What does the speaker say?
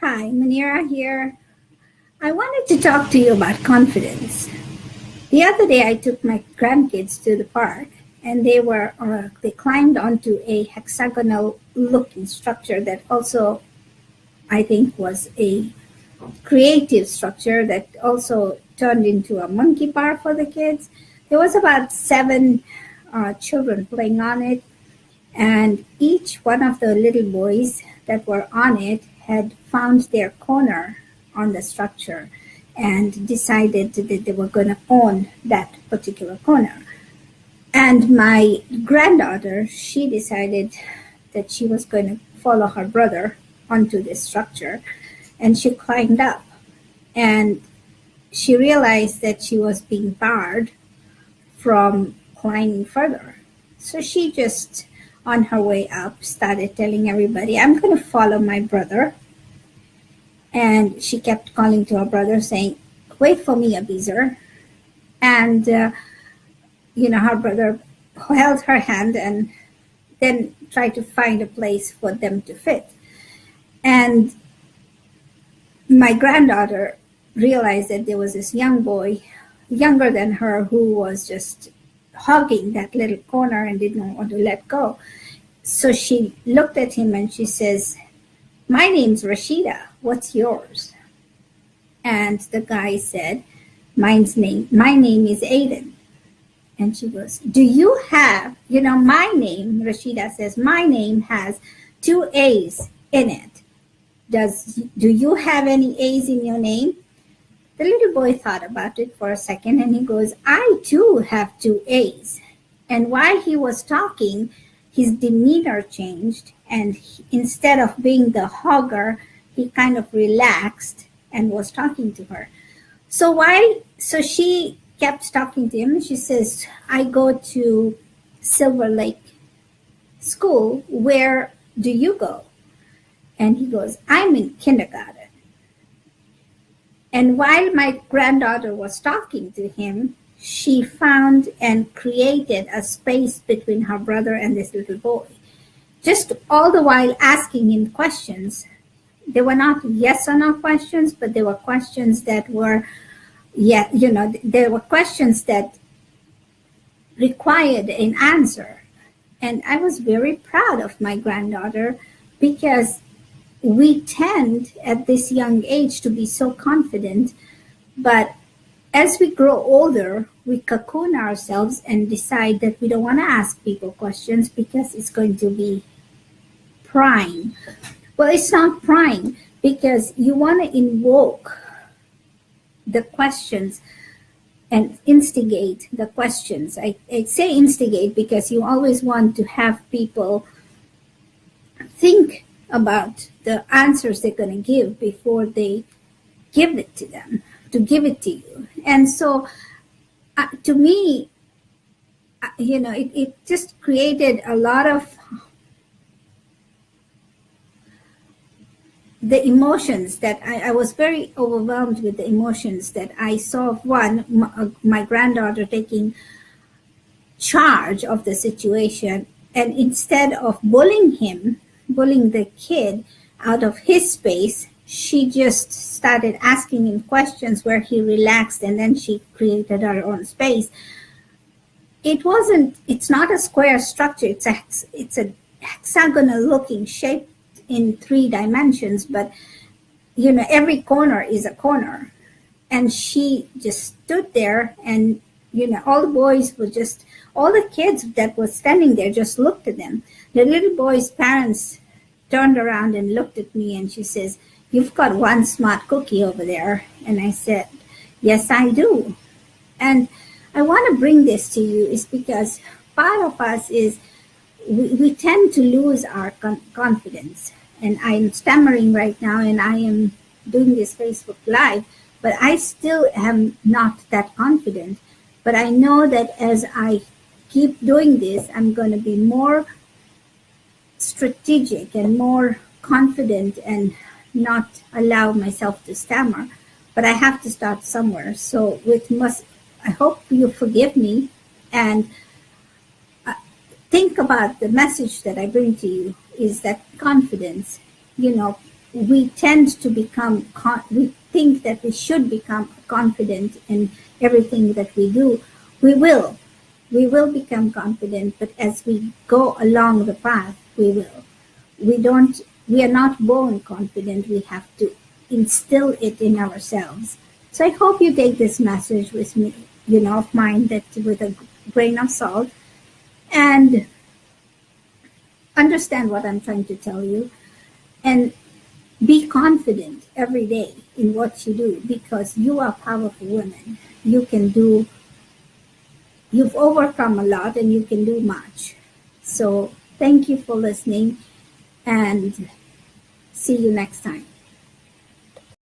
Hi, Munira here. I wanted to talk to you about confidence. The other day, I took my grandkids to the park, and they climbed onto a hexagonal-looking structure that also, I think, was a creative structure that also turned into a monkey bar for the kids. There was about seven children playing on it, and each one of the little boys that were on it had found their corner on the structure and decided that they were going to own that particular corner. And my granddaughter, she decided that she was going to follow her brother onto this structure, and she climbed up. And she realized that she was being barred from climbing further. So she just, on her way up, started telling everybody, I'm going to follow my brother. And she kept calling to her brother, saying, wait for me, Abizer. And, her brother held her hand and then tried to find a place for them to fit. And my granddaughter realized that there was this young boy, younger than her, who was just hugging that little corner and didn't want to let go. So she looked at him and she says, my name's Rashida. What's yours? And the guy said, my name is Aiden. And she goes, do you have, my name, Rashida says, my name has 2 A's in it. Do you have any A's in your name? The little boy thought about it for a second and he goes, I too have 2 A's. And while he was talking, his demeanor changed, and instead of being the hugger, he kind of relaxed and was talking to her. So she kept talking to him, and she says, I go to Silver Lake School. Where do you go? And he goes, I'm in kindergarten. And while my granddaughter was talking to him, she found and created a space between her brother and this little boy. Just all the while asking him questions. They were not yes or no questions, but they were questions that were, there were questions that required an answer. And I was very proud of my granddaughter because we tend at this young age to be so confident, but as we grow older, we cocoon ourselves and decide that we don't want to ask people questions because it's going to be prying. Well, it's not prying because you want to invoke the questions and instigate the questions. I say instigate because you always want to have people think about the answers they're going to give before they give it to them, to give it to you. And so to me, it just created a lot of the emotions that I was very overwhelmed with the emotions that I saw. One, my granddaughter taking charge of the situation, and instead of bullying the kid out of his space, she just started asking him questions where he relaxed, and then she created her own space. It's not a square structure. It's a hexagonal looking shape in 3 dimensions, but every corner is a corner. And she just stood there, and all the kids that were standing there just looked at them. The little boy's parents turned around and looked at me, and she says, you've got one smart cookie over there. And I said, yes, I do. And I want to bring this to you is because part of us is we tend to lose our confidence. And I'm stammering right now, and I am doing this Facebook Live, but I still am not that confident. But I know that as I keep doing this, I'm going to be more strategic and more confident and not allow myself to stammer. But I have to start somewhere. So I hope you forgive me and think about the message that I bring to you is that confidence, we tend to become, we think that we should become confident in everything that we do. We will. We will become confident, but as we go along the path, we will. We are not born confident. We have to instill it in ourselves. So I hope you take this message with me, of mine, that with a grain of salt, and understand what I'm trying to tell you, and be confident every day in what you do, because you are powerful women. You can do, you've overcome a lot and you can do much. So thank you for listening, and see you next time.